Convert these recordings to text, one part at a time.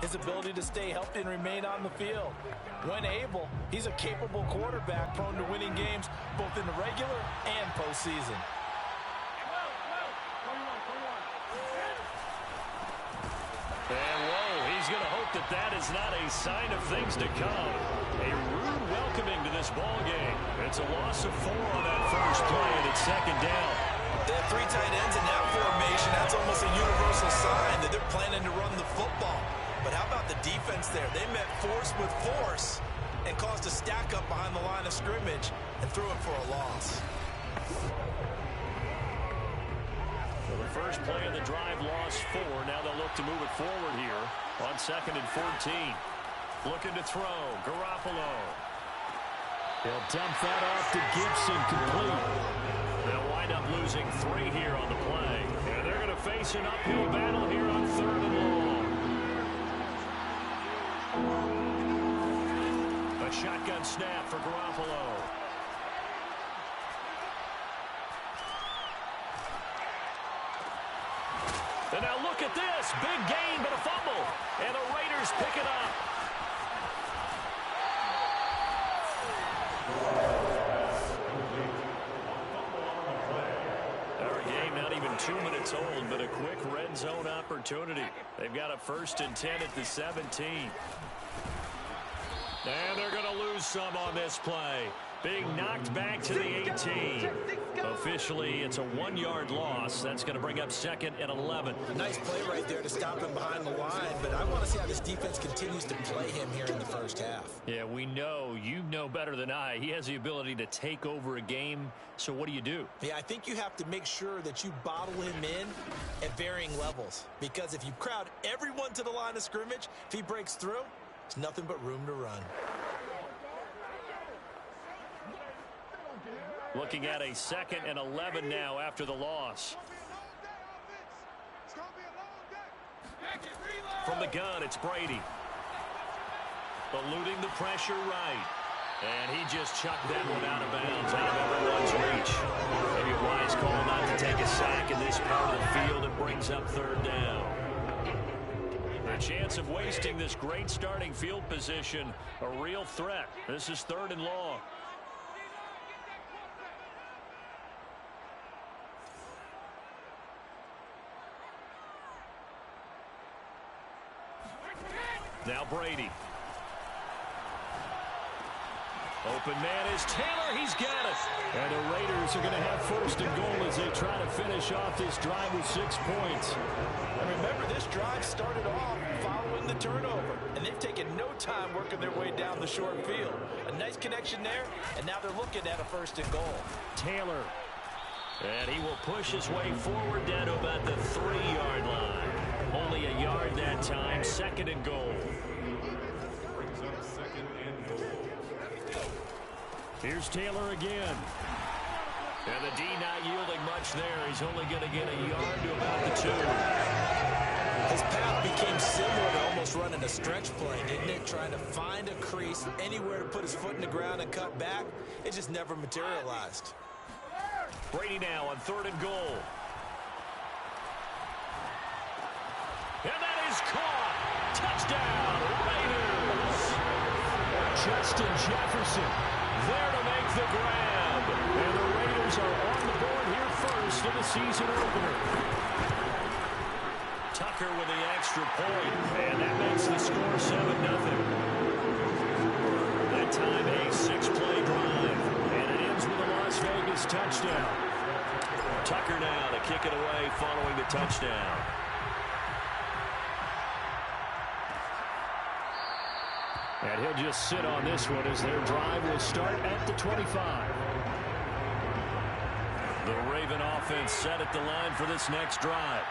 his ability to stay healthy and remain on the field. When able, he's a capable quarterback prone to winning games both in the regular and postseason. And whoa, he's going to hope that that is not a sign of things to come. A rude welcoming to this ball game. It's a loss of 4 on that first play, and it's second down. They have 3 tight ends in that formation. That's almost a universal sign that they're planning to run the football. But how about the defense there? They met force with force and caused a stack up behind the line of scrimmage and threw it for a loss. So the first play of the drive lost 4. Now they'll look to move it forward here on 2nd and 14. Looking to throw. Garoppolo. He'll dump that off to Gibson, complete. They'll wind up losing 3 here on the play. And they're going to face an uphill battle here on 3rd and long. A shotgun snap for Garoppolo. And now look at this. Big gain, but a fumble. And the Raiders pick it up. Our game not even 2 minutes old, but a quick red zone opportunity. They've got a 1st and 10 at the 17. And they're going to lose some on this play. Being knocked back to the 18. Officially, it's a 1-yard loss. That's going to bring up 2nd and 11. Nice play right there to stop him behind the line, but I want to see how this defense continues to play him here in the first half. Yeah, we know. You know better than I. He has the ability to take over a game, so what do you do? Yeah, I think you have to make sure that you bottle him in at varying levels, because if you crowd everyone to the line of scrimmage, if he breaks through, it's nothing but room to run. Looking at a 2nd and 11 now after the loss. From the gun, it's Brady. Eluding the pressure right. And he just chucked that one out of bounds, out of everyone's reach. Maybe a wise call not to take a sack in this part of the field. It brings up 3rd down. The chance of wasting this great starting field position, a real threat. This is 3rd and long. Now Brady. Open man is Taylor. He's got it. And the Raiders are going to have 1st and goal as they try to finish off this drive with 6 points. And remember, this drive started off following the turnover, and they've taken no time working their way down the short field. A nice connection there, and now they're looking at a 1st and goal. Taylor. And he will push his way forward down to about the 3-yard line. Only a yard that time. 2nd and goal. Here's Taylor again. And the D not yielding much there. He's only going to get a yard to about the 2. His path became similar to almost running a stretch play, didn't it? Trying to find a crease, anywhere to put his foot in the ground and cut back. It just never materialized. Brady now on 3rd and goal. And that is caught. Touchdown, Raiders. Justin Jefferson there to make the grab. And the Raiders are on the board here first in the season opener. Tucker with the extra point. And that makes the score 7-0. That time a 6-play drive. And it ends with a Las Vegas touchdown. Tucker now to kick it away following the touchdown. And he'll just sit on this one as their drive will start at the 25. The Raven offense set at the line for this next drive.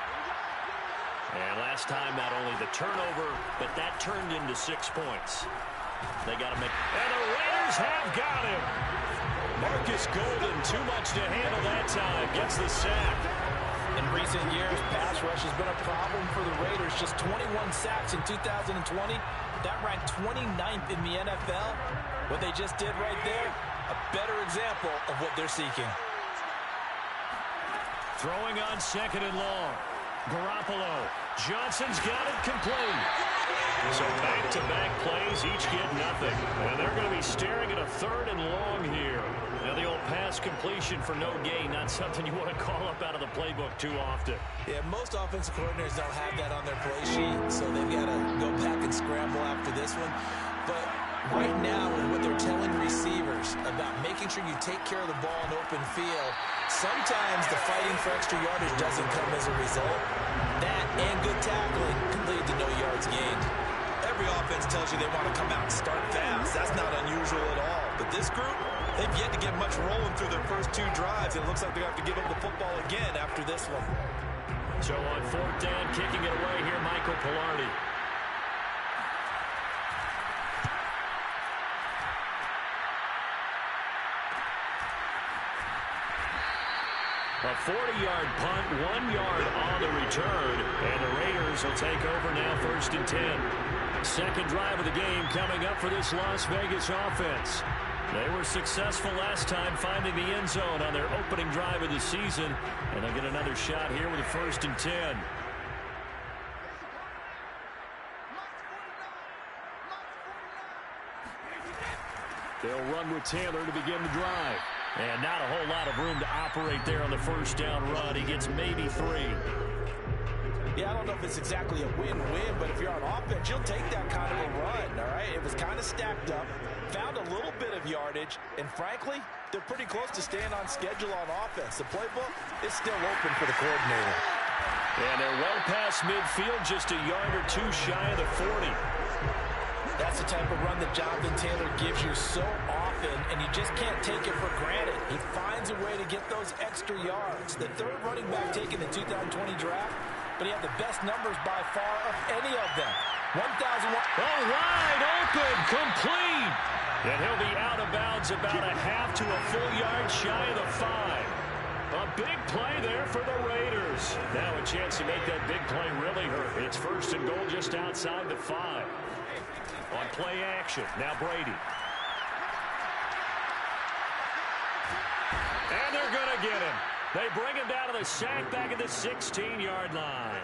And last time, not only the turnover, but that turned into 6 points. They got to make... And the Raiders have got him! Marcus Golden, too much to handle that time, gets the sack. In recent years, pass rush has been a problem for the Raiders. Just 21 sacks in 2020. That ranked 29th in the NFL. What they just did right there, a better example of what they're seeking. Throwing on 2nd and long. Garoppolo. Johnson's got it complete. So back-to-back plays, each get nothing. And they're going to be staring at a 3rd and long here. Now the old pass completion for no gain, not something you want to call up out of the playbook too often. Yeah, most offensive coordinators don't have that on their play sheet, so they've got to go back and scramble after this one. But right now, with what they're telling receivers about making sure you take care of the ball in open field, sometimes the fighting for extra yardage doesn't come as a result. That and good tackling can lead to no yards gained. Every offense tells you they want to come out and start fast. That's not unusual at all. But this group, they've yet to get much rolling through their first 2 drives. It looks like they're going to have to give up the football again after this one. So on 4th down, kicking it away here, Michael Pilardi. A 40-yard punt, 1 yard on the return, and the Raiders will take over now 1st and 10. Second drive of the game coming up for this Las Vegas offense. They were successful last time finding the end zone on their opening drive of the season, and they'll get another shot here with a 1st and 10. They'll run with Taylor to begin the drive. And not a whole lot of room to operate there on the 1st down run. He gets maybe 3. Yeah, I don't know if it's exactly a win-win, but if you're on offense, you'll take that kind of a run, all right? It was kind of stacked up, found a little bit of yardage, and frankly, they're pretty close to staying on schedule on offense. The playbook is still open for the coordinator. And they're well past midfield, just a yard or 2 shy of the 40. That's the type of run that Jonathan Taylor gives you so often, and you just can't take it for granted. He finds a way to get those extra yards. The 3rd running back taken in the 2020 draft, but he had the best numbers by far of any of them. 1,001. Oh, wide open, complete. And he'll be out of bounds about a half to a full yard shy of the 5. A big play there for the Raiders. Now a chance to make that big play really hurt. It's 1st and goal just outside the 5. On play action, now Brady. And they're going to get him. They bring him down to the sack back at the 16-yard line.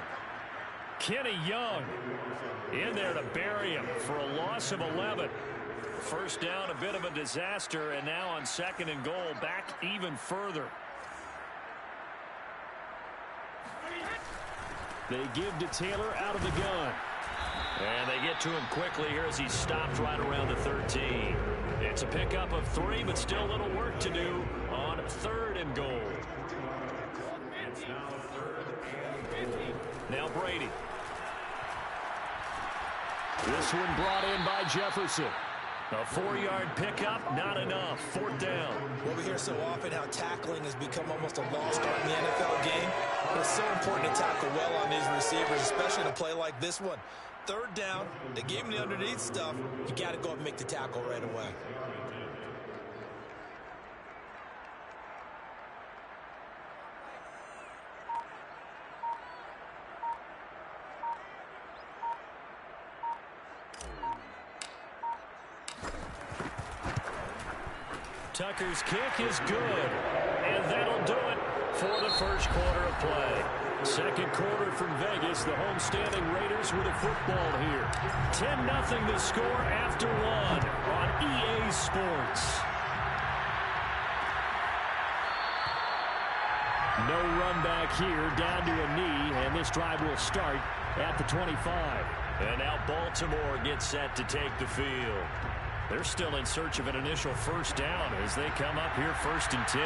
Kenny Young in there to bury him for a loss of 11. 1st down, a bit of a disaster, and now on 2nd and goal, back even further. They give to Taylor out of the gun. And they get to him quickly here as he stopped right around the 13. It's a pickup of 3, but still a little work to do on 3rd and goal. Now Brady. This one brought in by Jefferson. A 4-yard pickup, not enough. 4th down. Well, we hear so often how tackling has become almost a lost art in the NFL game. But it's so important to tackle well on these receivers, especially in a play like this one. 3rd down, they gave him the underneath stuff. You got to go up and make the tackle right away. Tucker's kick is good, and that'll do it for the 1st quarter of play. 2nd quarter from Vegas, the homestanding Raiders with a football here. 10-0 the score after 1 on EA Sports. No run back here, down to a knee, and this drive will start at the 25. And now Baltimore gets set to take the field. They're still in search of an initial 1st down as they come up here 1st and 10.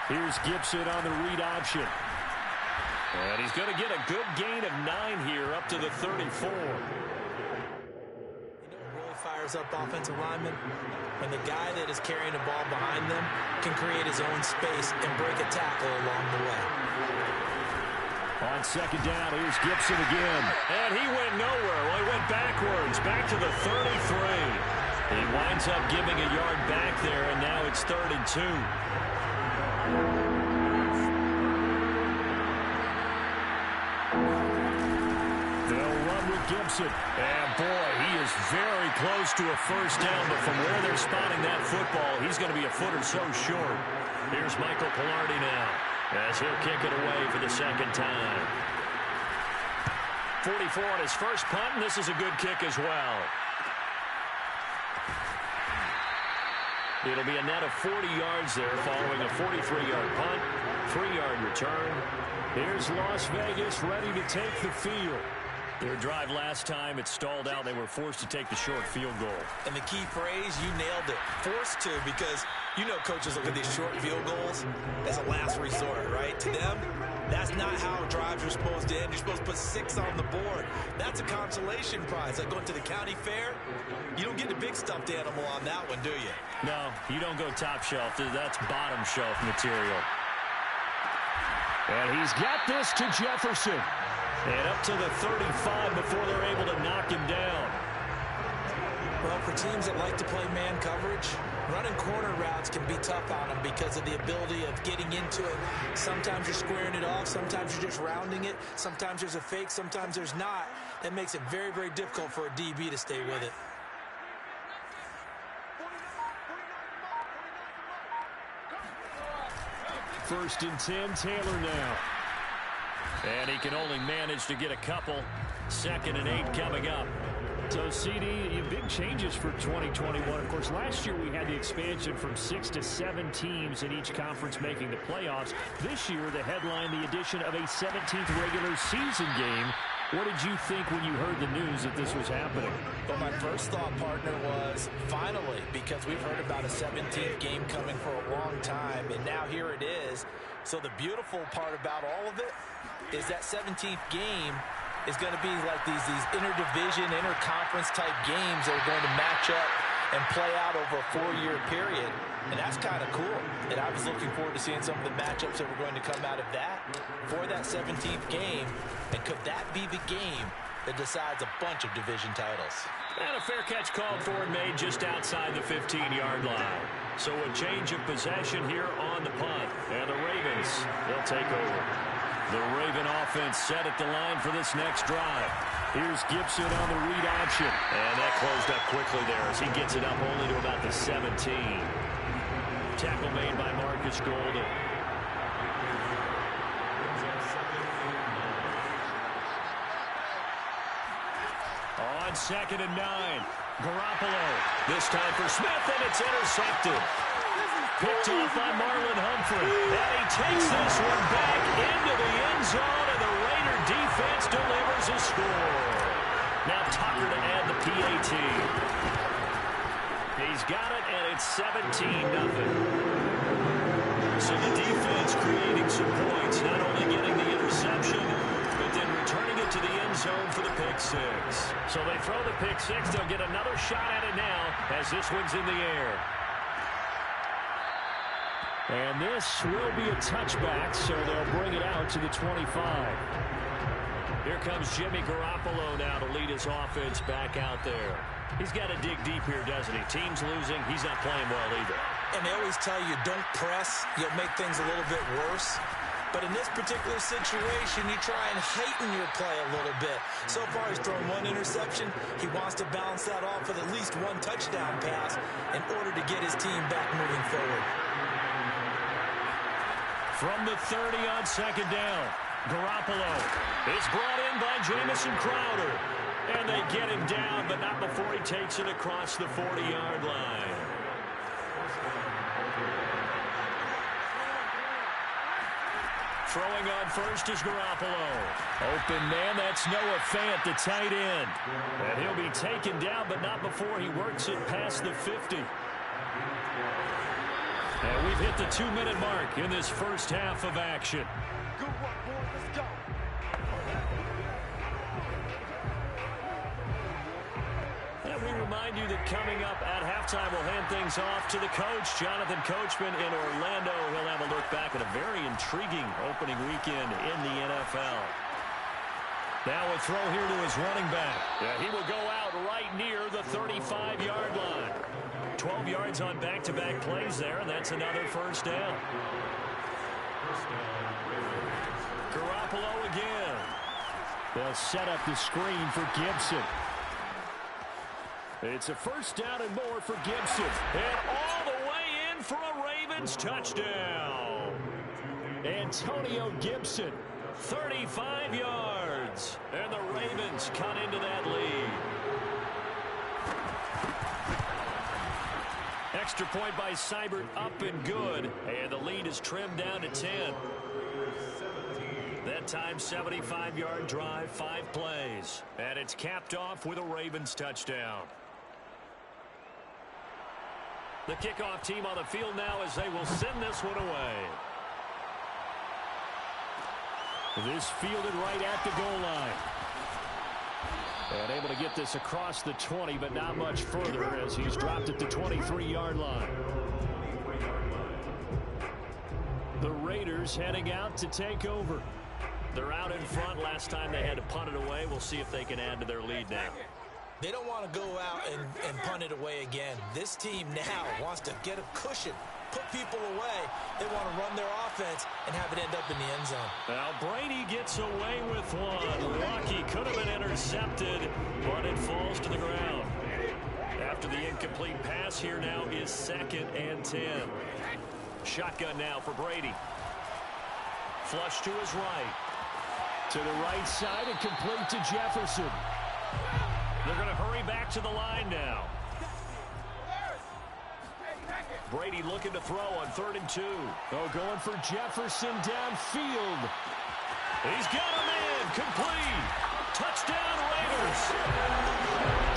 Here's Gibson on the read option. And he's going to get a good gain of 9 here up to the 34. You know what really fires up offensive linemen? When the guy that is carrying the ball behind them can create his own space and break a tackle along the way. On 2nd down, here's Gibson again. And he went nowhere. Well, he went backwards, back to the 33. He winds up giving a yard back there, and now it's 3rd and 2. They'll run with Gibson. And, boy, he is very close to a 1st down, but from where they're spotting that football, he's going to be a foot or so short. Here's Michael Pilardi now. as he'll kick it away for the second time. 44 on his first punt, and this is a good kick as well. It'll be a net of 40 yards there following a 43-yard punt, 3-yard return. Here's Las Vegas ready to take the field. Their drive last time, it stalled out. They were forced to take the short field goal. And the key phrase, you nailed it. Forced to, because you know coaches look at these short field goals as a last resort, right? To them, that's not how drives are supposed to end. You're supposed to put 6 on the board. That's a consolation prize. Like going to the county fair, you don't get the big stuffed animal on that one, do you? No, you don't go top shelf. That's bottom shelf material. And he's got this to Jefferson. And up to the 35 before they're able to knock him down. Well, for teams that like to play man coverage, running corner routes can be tough on them because of the ability of getting into it. Sometimes you're squaring it off. Sometimes you're just rounding it. Sometimes there's a fake. Sometimes there's not. That makes it very, very difficult for a DB to stay with it. First and 10, Taylor now. And he can only manage to get a couple. 2nd and 8 coming up. So, CD, big changes for 2021. Of course, last year we had the expansion from 6 to 7 teams in each conference making the playoffs. This year, the headline, the addition of a 17th regular season game. What did you think when you heard the news that this was happening? Well, my first thought, partner, was finally, because we've heard about a 17th game coming for a long time, and now here it is. So the beautiful part about all of it is that 17th game is going to be like these interdivision, interconference type games that are going to match up and play out over a 4-year period. And that's kind of cool. And I was looking forward to seeing some of the matchups that were going to come out of that for that 17th game. And could that be the game that decides a bunch of division titles? And a fair catch called for and made just outside the 15-yard line. So a change of possession here on the punt. And the Ravens, they'll take over. The Raven offense set at the line for this next drive. Here's Gibson on the read option. And that closed up quickly there as he gets it up only to about the 17. Tackle made by Marcus Golden. On 2nd and 9, Garoppolo. This time for Smith, and it's intercepted. Picked off by Marlon Humphrey. And he takes this one back into the end zone, and the Raider defense delivers a score. Now Tucker to add the PAT. He's got it, and it's 17-0. So the defense creating some points, not only getting the interception, but then returning it to the end zone for the pick 6. So they throw the pick 6. They'll get another shot at it now as this one's in the air. And this will be a touchback, so they'll bring it out to the 25. Here comes Jimmy Garoppolo now to lead his offense back out there. He's got to dig deep here, doesn't he? Team's losing. He's not playing well either. And they always tell you, don't press. You'll make things a little bit worse. But in this particular situation, you try and heighten your play a little bit. So far, he's thrown 1 interception. He wants to balance that off with at least 1 touchdown pass in order to get his team back moving forward. From the 30 on 2nd down, Garoppolo is brought in by Jamison Crowder. And they get him down, but not before he takes it across the 40-yard line. Throwing on first is Garoppolo. Open man, that's Noah Fant, the tight end. And he'll be taken down, but not before he works it past the 50. And we've hit the 2-minute mark in this first half of action. Good work, boys. Let's go. And we remind you that coming up at halftime, we'll hand things off to the coach, Jonathan Coachman in Orlando. He'll have a look back at a very intriguing opening weekend in the NFL. Now a throw here to his running back. Yeah, he will go out right near the 35-yard line. 12 yards on back-to-back plays there, and that's another first down. Garoppolo again. They'll set up the screen for Gibson. It's a first down and more for Gibson. And all the way in for a Ravens touchdown. Antonio Gibson, 35 yards. And the Ravens cut into that lead. Extra point by Seibert, up and good. And the lead is trimmed down to 10. That time, 75-yard drive, 5 plays. And it's capped off with a Ravens touchdown. The kickoff team on the field now as they will send this one away. This fielded right at the goal line. And able to get this across the 20, but not much further as he's dropped at the 23-yard line. The Raiders heading out to take over. They're out in front. Last time they had to punt it away. We'll see if they can add to their lead now. They don't want to go out and punt it away again. This team now wants to get a cushion, put people away. They want to run their offense and have it end up in the end zone. Now Brady gets away with one. Lucky, could have been intercepted, but it falls to the ground. After the incomplete pass, here now is 2nd and 10. Shotgun now for Brady. Flush to his right. To the right side and complete to Jefferson. They're going to hurry back to the line now. Brady looking to throw on 3rd and 2. Oh, going for Jefferson downfield. He's got a man. Complete. Touchdown Raiders.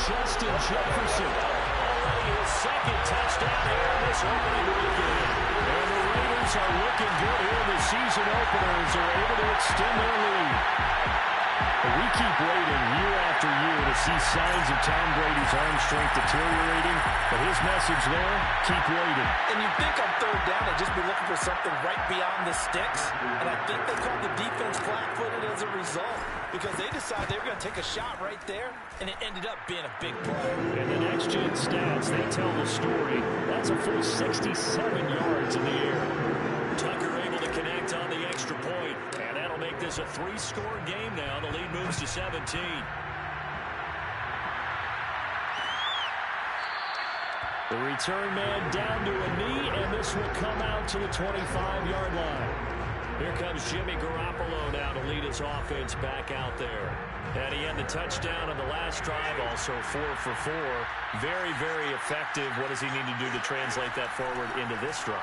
Justin Jefferson. Already his 2nd touchdown here in this opening weekend. And the Raiders are looking good here in the season opener as they're able to extend their lead. We keep waiting year after year to see signs of Tom Brady's arm strength deteriorating, but his message there, keep waiting. And you think on 3rd down they'd just be looking for something right beyond the sticks, and I think they called the defense flat-footed as a result because they decided they were going to take a shot right there, and it ended up being a big play. And the next-gen stats, they tell the story. That's a full 67 yards in the air. Tucker able to connect on the extra point, and that'll make this a 3-score game now. The lead moves to 17. The return man down to a knee, and this will come out to the 25-yard line. Here comes Jimmy Garoppolo now to lead his offense back out there. And he had the touchdown on the last drive, also 4 for 4. Very, very effective. What does he need to do to translate that forward into this drive?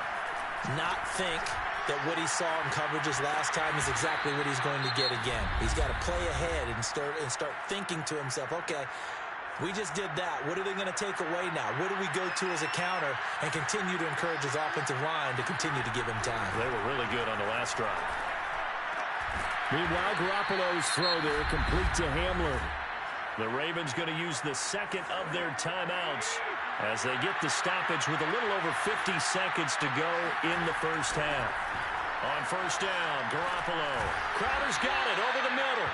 Not think that what he saw in coverages last time is exactly what he's going to get again. He's got to play ahead and start thinking to himself, okay, we just did that. What are they going to take away now? What do we go to as a counter and continue to encourage his offensive line to continue to give him time? They were really good on the last drive. Meanwhile, Garoppolo's throw there complete to Hamler. The Ravens going to use the 2nd of their timeouts as they get the stoppage with a little over 50 seconds to go in the first half. On 1st down, Garoppolo. Crowder's got it over the middle.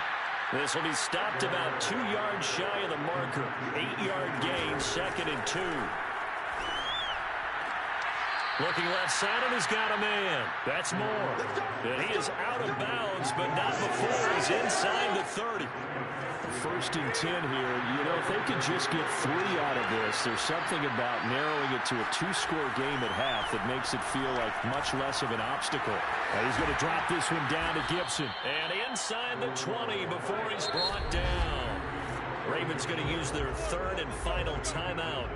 This will be stopped about 2 yards shy of the marker. 8-yard gain, 2nd and 2. Looking left side, and he's got a man. That's more. And he is out of bounds, but not before he's inside the 30. 1st and 10 here. You know, if they could just get 3 out of this, there's something about narrowing it to a 2-score game at half that makes it feel like much less of an obstacle. And he's going to drop this one down to Gibson. And inside the 20 before he's brought down. Ravens going to use their 3rd and final timeout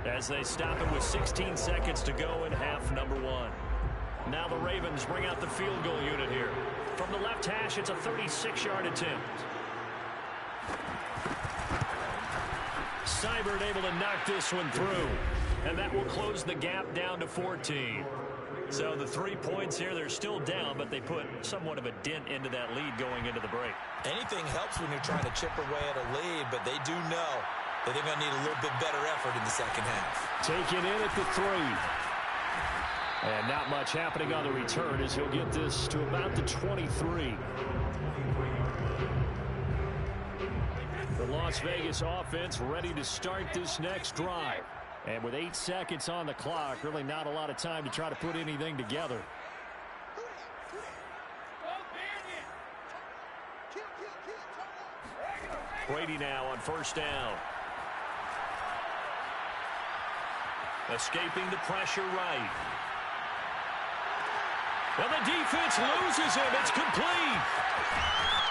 as they stop it with 16 seconds to go in half number 1. Now the Ravens bring out the field goal unit here. From the left hash, it's a 36-yard attempt. Seibert able to knock this one through. And that will close the gap down to 14. So the 3 points here, they're still down, but they put somewhat of a dent into that lead going into the break. Anything helps when you're trying to chip away at a lead, but they do know that they're going to need a little bit better effort in the second half. Taken in at the 3. And not much happening on the return as he'll get this to about the 23. The Las Vegas offense ready to start this next drive. And with 8 seconds on the clock, really not a lot of time to try to put anything together. Brady now on 1st down. Escaping the pressure right. And the defense loses him. It's complete.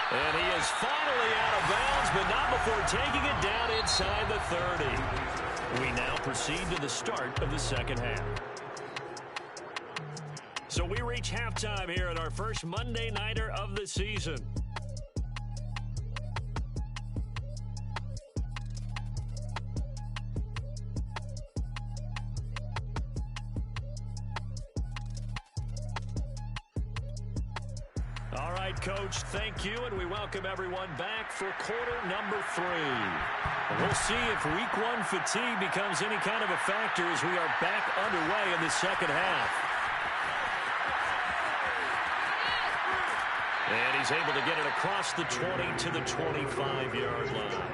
And he is finally out of bounds, but not before taking it down inside the 30. We now proceed to the start of the second half. So we reach halftime here at our first Monday Nighter of the season. All right, Coach, thank you, and we welcome everyone back for quarter number 3. And we'll see if week 1 fatigue becomes any kind of a factor as we are back underway in the second half. And he's able to get it across the 20 to the 25-yard line.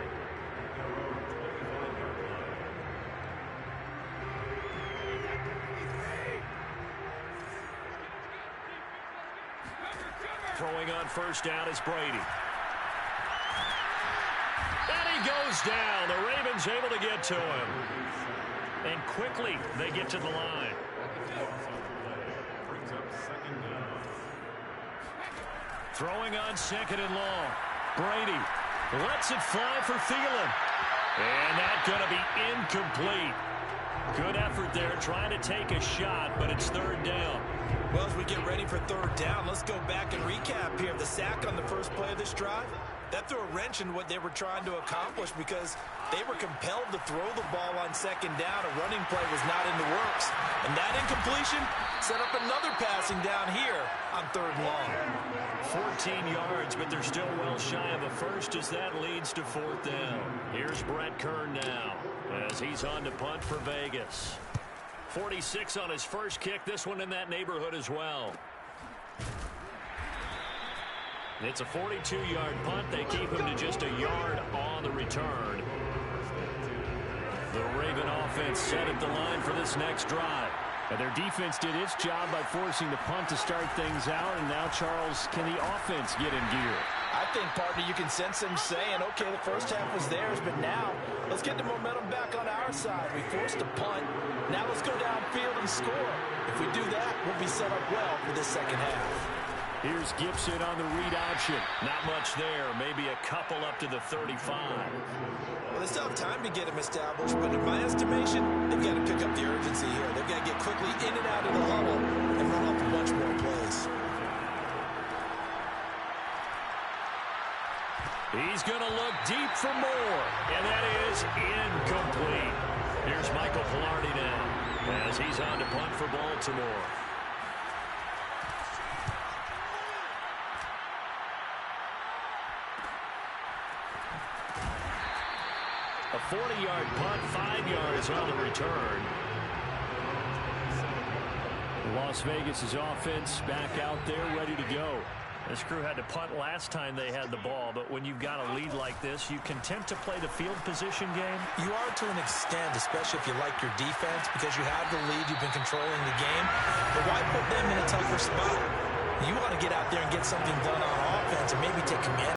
Throwing on first down is Brady. And he goes down. The Ravens able to get to him. And quickly they get to the line. Throwing on second and long. Brady lets it fly for Thielen. And that's going to be incomplete. Good effort there trying to take a shot, but it's third down. Well, as we get ready for third down, let's go back and recap here. The sack on the first play of this drive, that threw a wrench in what they were trying to accomplish because they were compelled to throw the ball on second down. A running play was not in the works. And that incompletion set up another passing down here on third and long. 14 yards, but they're still well shy of a first as that leads to fourth down. Here's Brett Kern now as he's on to punt for Vegas. 46 on his first kick. This one in that neighborhood as well. It's a 42-yard punt. They keep him to just a yard on the return. The Raven offense set at the line for this next drive. And their defense did its job by forcing the punt to start things out. And now, Charles, can the offense get in gear? I think, partner, you can sense them saying, okay, the first half was theirs, but now let's get the momentum back on our side. We forced a punt. Now let's go downfield and score. If we do that, we'll be set up well for this second half. Here's Gibson on the read option. Not much there. Maybe a couple up to the 35. Well, they still have time to get him established, but in my estimation, they've got to pick up the urgency here. They've got to get quickly in and out of the huddle and run off a bunch more plays. He's going to look deep for more, and that is incomplete. Here's Michael Pilardi now as he's on to punt for Baltimore. A 40-yard punt, 5 yards on the return. Las Vegas' offense back out there ready to go. This crew had to punt last time they had the ball, but when you've got a lead like this, you content to play the field position game? You are to an extent, especially if you like your defense, because you have the lead, you've been controlling the game. But why put them in a tougher spot? You want to get out there and get something done on offense and maybe take command